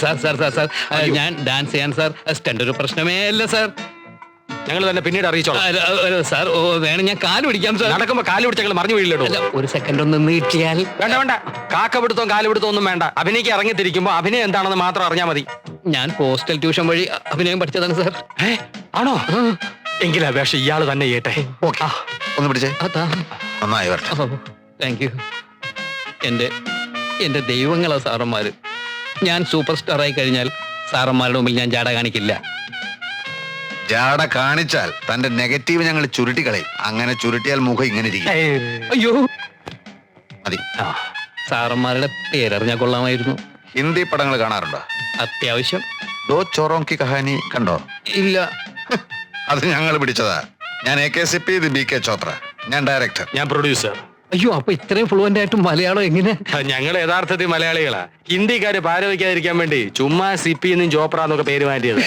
Sir sir sir sir ഞാൻ dance ചെയ്യാൻ sir stunt ഒരു പ്രശ്നമേ അല്ല സാർ. ഞങ്ങൾ തന്നെ പിന്നീട് അറിയിച്ചോളാം. സാർ വേണം ഞാൻ കാല് പിടിക്കാം സാർ. നടക്കുമ്പോ കാല് പിടിച്ച് ഞങ്ങൾ മറിഞ്ഞു വീഴില്ലടോ. ഒരു സെക്കൻഡ് ഒന്ന് നീട്ടിയാൽ. വേണ്ട വേണ്ട, കാക്കപിടുത്തവും കാലുപിടുത്തവും ഒന്നും വേണ്ട. അഭിനയിക്ക് ഇറങ്ങിത്തിരിക്കുമ്പോ അഭിനയം എന്താണെന്ന് മാത്രം അറിഞ്ഞാൽ മതി. ഞാൻ പോസ്റ്റൽ ട്യൂഷൻ വഴി അഭിനയം പഠിച്ചതാണ് സാർ. ആണോ? എങ്കിലും അപേക്ഷ ഇയാള് തന്നെ ചെയ്യട്ടെ. ഒന്ന് പിടിച്ചേ. നന്നായി വരട്ടെ. Thank you. എന്റെ ദൈവങ്ങളാ സാറന്മാര്. ഞാൻ സൂപ്പർ സ്റ്റാർ ആയി കഴിഞ്ഞാൽ സാറന്മാരുടെ മുമ്പിൽ ഞാൻ ജാട കാണിക്കില്ല. ജാട കാണിച്ചാൽ തന്റെ നെഗറ്റീവ് ഞങ്ങൾ ചുരുട്ടിക്കളയും. അങ്ങനെ ചുരുട്ടിയാൽ മുഖം ഇങ്ങനെ ഇരിക്കും. അയ്യോ മതി. സാറന്മാരുടെ പേരറിഞ്ഞാൽ കൊള്ളാമായിരുന്നു. ഹിന്ദി പടങ്ങൾ കാണാറുണ്ടോ? അത്യാവശ്യം. ദോ ചോറോം കി കഹാനി കണ്ടോ? ഇല്ല. അത് ഞങ്ങൾ പിടിച്ചതാ. ഞാൻ AKCP, ഇത് BK ചോത്ര. ഞാൻ ഡയറക്ടർ. ഞാൻ പ്രൊഡ്യൂസർ. അയ്യോ, അപ്പൊ ഇത്രയും ഫ്ലുവന്റ് ആയിട്ട് മലയാളം എങ്ങനെ? ഞങ്ങൾ യഥാർത്ഥത്തിൽ മലയാളികളാ. ഹിന്ദിക്കാര് പാരവയ്ക്കാതിരിക്കാൻ വേണ്ടി ചുമ്മാ സിപ്പി എന്നും ചോപ്ര എന്നൊക്കെ പേര് മാറ്റിയത്.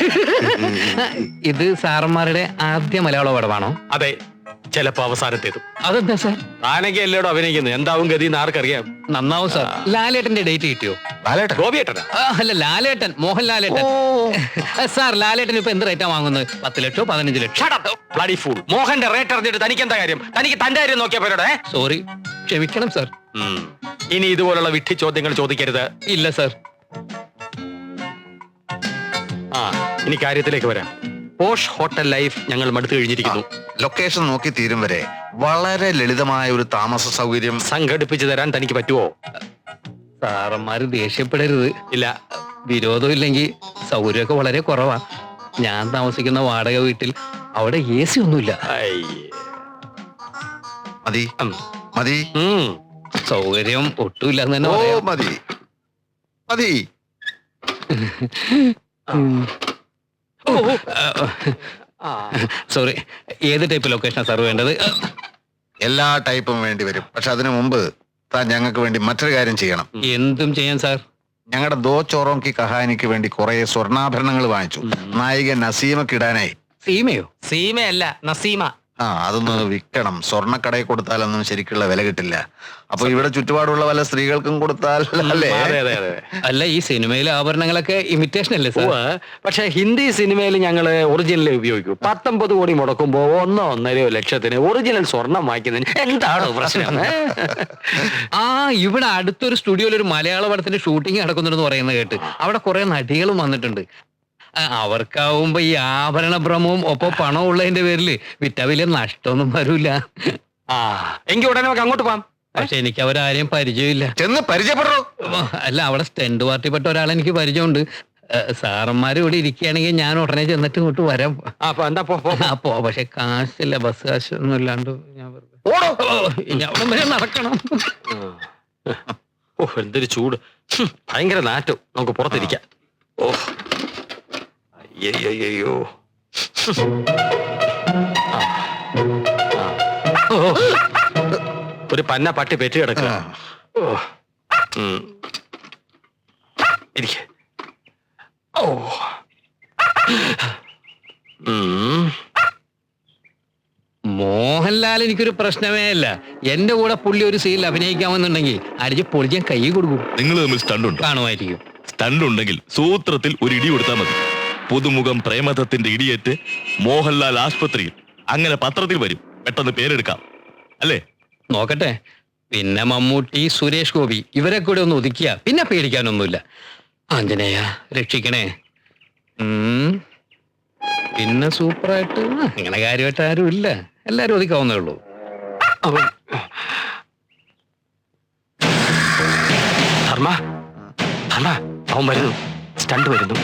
ഇത് സാറന്മാരുടെ ആദ്യ മലയാള പടമാണോ? അതെ, ചിലപ്പോ അവസാനത്തേതും. അതെന്താ സാർ? താനൊക്കെ എല്ലായിടും അഭിനയിക്കുന്നത്. എന്താവും ഗതി എന്ന് ആർക്കറിയാം. നന്നാവും സാർ. ലാലേട്ടന്റെ ഡേറ്റ് കിട്ടിയോ? ഗോപിയേട്ടനാ? അല്ല, ലാലേട്ടൻ, മോഹൻ ലാലേട്ടൻ. സാർ, ലാലേട്ടൻ ഇപ്പൊ എന്ത് റേറ്റാ വാങ്ങുന്നത്? 10 ലക്ഷോ 15 ലക്ഷോ? മോഹന്റെ റേറ്റ് അറിഞ്ഞിട്ട് തനിക്ക് എന്താ കാര്യം? തനിക്ക് തന്റെ കാര്യം നോക്കിയാ പോരടെ. സോറി, ക്ഷമിക്കണം സാർ. ഇനി ഇതുപോലുള്ള വിഡ്ഢി ചോദ്യങ്ങൾ ചോദിക്കരുത്. ഇല്ല സാർ. ഇനി കാര്യത്തിലേക്ക് വരാം. പോഷ് ഹോട്ടൽ ലൈഫ് ഞങ്ങൾ മടുത്തു കഴിഞ്ഞിരിക്കുന്നു. ലൊക്കേഷൻ നോക്കി തീരും വരെ വളരെ ലളിതമായ ഒരു താമസ സൗകര്യം സംഘടിപ്പിച്ചു തരാൻ തനിക്ക് പറ്റുമോ? സാറന്മാര് ദേഷ്യപ്പെടരുത്. ഇല്ല, വിരോധം ഇല്ലെങ്കിൽ സൗകര്യമൊക്കെ വളരെ കുറവാ. ഞാൻ താമസിക്കുന്ന വാടക വീട്ടിൽ അവിടെ AC ഒന്നുമില്ല. മതി മതി. സൗകര്യം ഒട്ടുമില്ല എന്ന് തന്നെ ഓ പറയാം. മതി മതി. സോറി, ഏത് ടൈപ്പ് ലൊക്കേഷനാ സാർ വേണ്ടത്? എല്ലാ ടൈപ്പും വേണ്ടി വരും. പക്ഷെ അതിനു മുമ്പ് താൻ ഞങ്ങൾക്ക് വേണ്ടി മറ്റൊരു കാര്യം ചെയ്യണം. എന്തും ചെയ്യാൻ സാർ. ഞങ്ങളുടെ ദോ ചോറോം കി കഹാനിക്ക് വേണ്ടി കുറെ സ്വർണ്ണാഭരണങ്ങൾ വാങ്ങിച്ചു. നായിക നസീമക്ക് ഇടാനായി. സീമയോ? സീമയല്ല, നസീമ. അതൊന്ന് വിൽക്കണം. സ്വർണ്ണക്കടയിൽ കൊടുത്താലൊന്നും ശരിക്കുള്ള വില കിട്ടില്ല. അപ്പൊ ഇവിടെ ചുറ്റുപാടുള്ള വല്ല സ്ത്രീകൾക്കും കൊടുത്താൽ അല്ലേ? അല്ല, ഈ സിനിമയിലെ ആഭരണങ്ങളൊക്കെ ഇമിറ്റേഷൻ അല്ലേ സാർ? പക്ഷെ ഹിന്ദി സിനിമയിൽ ഞങ്ങള് ഒറിജിനൽ ഉപയോഗിക്കും. 19 കോടി മുടക്കുമ്പോ 1.5 ലക്ഷത്തിന് ഒറിജിനൽ സ്വർണം വാങ്ങിക്കുന്നതിന് എന്താണോ പ്രശ്നം? ഇവിടെ അടുത്തൊരു സ്റ്റുഡിയോയിൽ ഒരു മലയാള പടത്തിന്റെ ഷൂട്ടിംഗ് നടക്കുന്നുണ്ടെന്ന് പറയുന്നത് കേട്ട്. അവിടെ കുറെ നടികളും വന്നിട്ടുണ്ട്. അവർക്കാവുമ്പോ ഈ ആഭരണ ഭ്രമവും ഒപ്പം പണം ഉള്ളതിന്റെ പേരില് വിറ്റ വലിയ നഷ്ടമൊന്നും വരൂല. എങ്കിൽ ഉടനെ നമുക്ക് അങ്ങോട്ട് പോവാം. പക്ഷെ എനിക്ക് അവരാരെയും പരിചയമില്ല. ചെന്ന് പരിചയപ്പെടൂ. അല്ല, അവിടെ സ്റ്റണ്ട് പാർട്ടിപ്പെട്ട ഒരാളെ എനിക്ക് പരിചയമുണ്ട്. സാറന്മാര് ഇവിടെ ഇരിക്കുകയാണെങ്കിൽ ഞാൻ ഉടനെ ചെന്നിട്ട് ഇങ്ങോട്ട് വരാം. പക്ഷെ കാശില്ല, ബസ് കാശ് ഒന്നും ഇല്ലാണ്ട് ഞാൻ അവിടെ വരെ നടക്കണം. എന്തൊരു ചൂട്, ഭയങ്കര നാറ്റം. നമുക്ക് പുറത്തിരിക്കാം. അയ്യോ, ഒരു പന്ന പട്ടി പെറ്റി കിടക്കുക. മോഹൻലാൽ എനിക്കൊരു പ്രശ്നമേ അല്ല. എന്റെ കൂടെ പുള്ളി ഒരു സീനിൽ അഭിനയിക്കാമെന്നുണ്ടെങ്കിൽ അടിച്ച് പൊളിക്കാൻ കൈ കൊടുക്കും. നിങ്ങൾ തമ്മിൽ സ്റ്റണ്ട് ഉണ്ട്? കാണുമായിരിക്കും. സ്റ്റണ്ട് ഉണ്ടെങ്കിൽ സൂത്രത്തിൽ ഒരു ഇടി കൊടുത്താൽ മതി. പുതുമുഖം പ്രേമദത്തിന്റെ ഇടിയേറ്റ് മോഹൻലാൽ ആശുപത്രിയിൽ. അങ്ങനെ പത്രത്തിൽ വരും. പെട്ടെന്ന് പേരെടുക്കാം അല്ലേ? നോക്കട്ടെ. പിന്നെ മമ്മൂട്ടി, സുരേഷ് ഗോപി ഇവരെ കൂടെ ഒന്ന് ഒതുക്കിയ പിന്നെ പേടിക്കാനൊന്നുമില്ല. ആഞ്ജനേയ രക്ഷിക്കണേ. പിന്നെ സൂപ്പറായിട്ട് അങ്ങനെ കാര്യമായിട്ട് ആരും ഇല്ല. എല്ലാരും ഒതുക്കാവുന്നേ ഉള്ളൂ. അവൻ വരുന്നു. സ്റ്റണ്ട് വരുന്നു.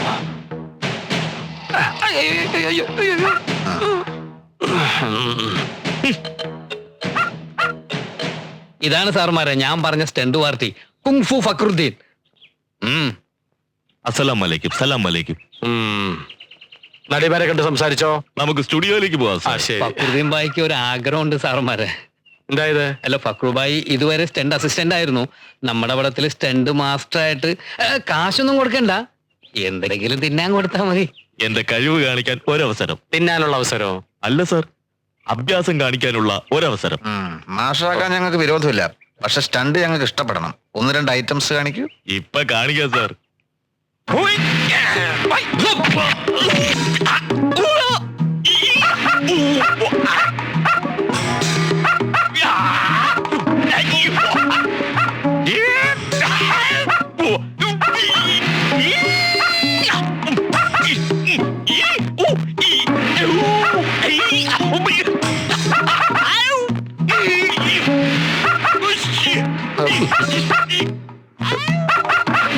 ഇതാണ് സാർമാരെ ഞാൻ പറഞ്ഞ സ്റ്റണ്ട് പാർട്ടി, കുങ്ഫു ഫക്രുദ്ദീൻ. അസ്സലാം വലൈക്കും. സലാം വലൈക്കും. നടിമാരെ കണ്ട് സംസാരിച്ചോ? നമുക്ക് സ്റ്റുഡിയോയിലേക്ക് പോവാം. ഫക്രുദ്ദീൻ ഭായിക്ക് ഒരു ആഗ്രഹമുണ്ട് സാർമാരെ. എന്തായത്? അല്ല, ഫക്രുബായി ഇതുവരെ സ്റ്റണ്ട് അസിസ്റ്റന്റ് ആയിരുന്നു. നമ്മുടെ പടത്തിൽ സ്റ്റണ്ട് മാസ്റ്റർ ആയിട്ട് കാശൊന്നും കൊടുക്കണ്ട, എന്തെങ്കിലും തിന്നാൻ കൊടുത്താൽ മതി. എന്റെ കഴിവ് കാണിക്കാൻ ഒരവസരം. തിന്നാനുള്ള അവസരമോ? അല്ല സാർ, അഭ്യാസം കാണിക്കാനുള്ള ഒരവസരം. മാഷാക്കാൻ ഞങ്ങൾക്ക് വിരോധമില്ല. പക്ഷെ സ്റ്റണ്ട് ഞങ്ങൾക്ക് ഇഷ്ടപ്പെടണം. 1-2 ഐറ്റംസ് കാണിക്കൂ. ഇപ്പൊ കാണിക്കാം സാർ.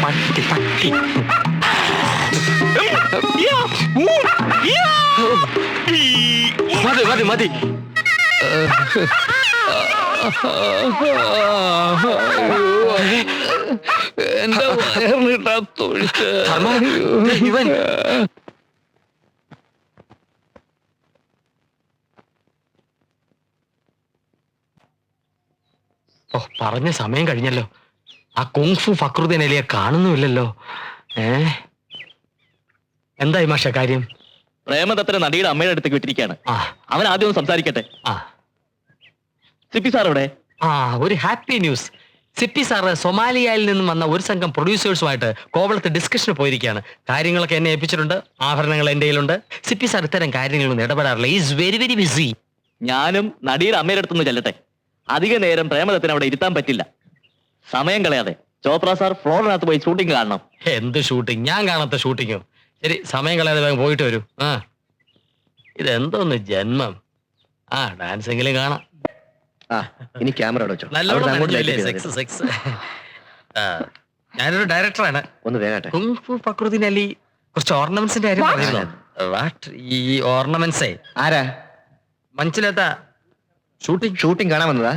പട്ടി പട്ടി മതി മതി മതി. എന്റെ വയറിനിട്ടാ തൊഴിച്ച് ഇവൻ ഓ പറഞ്ഞ സമയം കഴിഞ്ഞല്ലോ. ആ കുങ്ഫു ഫക്രുദ്ദീൻ അലിയെ കാണുന്നുമില്ലല്ലോ. എന്തായി മാഷ കാര്യം? പ്രേമദത്തനെ നടിയുടെ അമ്മയുടെ അടുത്തേക്ക് വിട്ടിരിക്കുകയാണ്. ആ അവൻ ആദ്യം ഒന്ന് സംസാരിക്കട്ടെ. ആ സിപ്പി സാർ ഇവിടെ? ആ ഒരു ഹാപ്പി ന്യൂസ്. സിപ്പി സാറ് സൊമാലിയയിൽ നിന്നും വന്ന ഒരു സംഘം പ്രൊഡ്യൂസേഴ്സുമായിട്ട് കോവളത്ത് ഡിസ്കഷന് പോയിരിക്കുകയാണ്. കാര്യങ്ങളൊക്കെ എന്നെ ഏൽപ്പിച്ചിട്ടുണ്ട്. ആഭരണങ്ങൾ എൻ്റെ കയ്യിലുണ്ട്. സിപ്പി സാർ ഇത്തരം കാര്യങ്ങളൊന്നും ഇടപെടാറില്ല. Is very very busy. ഞാനും നടിയുടെ അമ്മയുടെ അടുത്തൊന്ന് ചെല്ലട്ടെ. അധിക നേരം പ്രേമദത്തനെ അവിടെ ഇരുത്താൻ പറ്റില്ല. സമയം കളയാതെ ചോപ്ര സാർ ഫ്ലോറിനകത്ത് പോയി ഷൂട്ടിംഗ് കാണണം. എന്ത് ഷൂട്ടിംഗ്? ഞാൻ കാണാത്ത ഷൂട്ടിങ്ങോ? ശരി, സമയം കളയാതെ വേഗം പോയിട്ട് വരൂ. ആ ഇതെന്തോന്ന് ജന്മം. ആ ഡാൻസ് എങ്കിലും കാണാം. ഇനി ക്യാമറ വെച്ചോ. നല്ലോണം അങ്ങോട്ട് നനഞ്ഞില്ലേ? light സെക്സ് ചെയ്തോ. സെക്സ്. ഞാനൊരു ഡയറക്ടറാണ്. ഒന്ന് വേഗട്ടെ. കുങ്ഫു ഫക്രുദ്ദീൻ അലി കുറച്ച് ഓർണമെന്റ്സിന്റെ കാര്യം പറയുന്നു. വാട്ട് ഈ ഓർണമെന്റ്സേ? ആരാ? മനസ്സിലാത്ത ഷൂട്ടിംഗ് കാണാൻ വന്നതാ?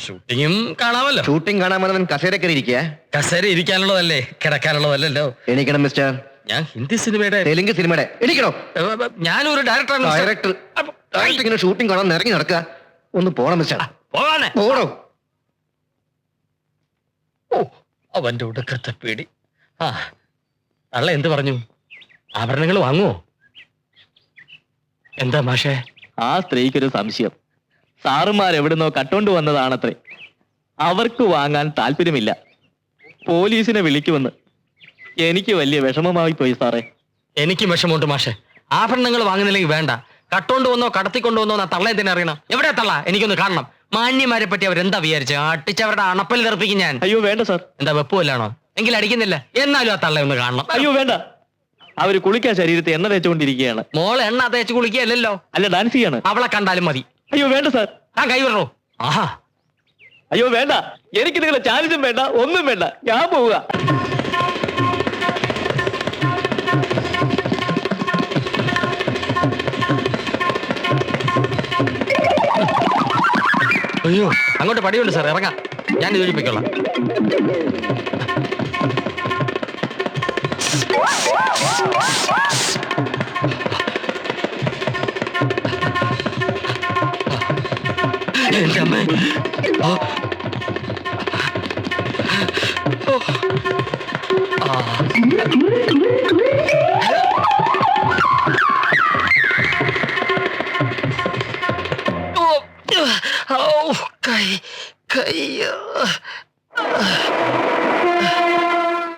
ഷൂട്ടിങ്ങും കാണാമല്ലോ. ഷൂട്ടിംഗ് കാണാൻ വന്നവൻ കസേരക്കറി ഇരിക്കുക. കസേര ഇരിക്കാനുള്ളതല്ലേ, കിടക്കാനുള്ളതല്ലോ. എണീക്കണം മിസ്റ്റർ. ഞാൻ ഹിന്ദി സിനിമയുടെ തെലുങ്ക് സിനിമയുടെ എണീക്കണോ? ഞാനൊരു ഡയറക്ടറാണ്. ഡയറക്ടർ ഇങ്ങനെ ഷൂട്ടിംഗ് കാണാൻ ഇറങ്ങി നടക്കുക. ഒന്ന് പോണം മിസ്റ്റർ. പോവാനെ. പോടോ. ഓ അവന്റെ ഉടുക്കത്തെ പേടി. ആ അള്ള എന്ത് പറഞ്ഞു? ആഭരണങ്ങൾ വാങ്ങുവോ? എന്താ മാഷേ? ആ സ്ത്രീക്കൊരു സംശയം. സാറുമാർ എവിടുന്നോ കട്ടോണ്ട് വന്നതാണത്രേ. അവർക്ക് വാങ്ങാൻ താല്പര്യമില്ല. പോലീസിനെ വിളിക്കുമെന്ന്. എനിക്ക് വലിയ വിഷമമായി പോയി സാറേ. എനിക്കും വിഷമമുണ്ട് മാഷെ. ആഭരണങ്ങൾ വാങ്ങുന്നില്ലെങ്കിൽ വേണ്ട. കട്ടോണ്ട് വന്നോ കടത്തിക്കൊണ്ടു വന്നോ എന്നാ തള്ള എന്തിനാ അറിയണം? എവിടെ തള്ള? എനിക്കൊന്ന് കാണണം. മാന്യമാരെ പറ്റി അവരെന്താ വിചാരിച്ച? അട്ടിച്ചവരുടെ അണപ്പൽ തെറിപ്പിക്കും ഞാൻ. അയ്യോ വേണ്ട സാർ. എന്താ വെപ്പുമല്ലാണോ? എങ്കിൽ അടിക്കുന്നില്ല. എന്നാലും ആ തള്ള ഒന്ന് കാണണം. അയ്യോ വേണ്ട. അവര് കുളിക്കാൻ ശരീരത്തെ എണ്ണ തേച്ചുകൊണ്ടിരിക്കുകയാണ്. മോളെ എണ്ണ തേച്ച് കുളിക്കുകയല്ലോ. അല്ല ഡാൻസ് ചെയ്യാണ്. അവളെ കണ്ടാലും മതി. അയ്യോ വേണ്ട സാർ. ആ കൈ വിടറോ. ആഹാ അയ്യോ വേണ്ട. എനിക്ക് നിങ്ങളെ ചാർജും വേണ്ട, ഒന്നും വേണ്ട. ഞാൻ പോവുക. അയ്യോ അങ്ങോട്ട് പടിയുണ്ട് സാർ, ഇറങ്ങാം. ഞാൻ ഇത് ഒഴിപ്പിക്കോളാം. എന്റെ അമ്മ. ഓ. ഓ. ആ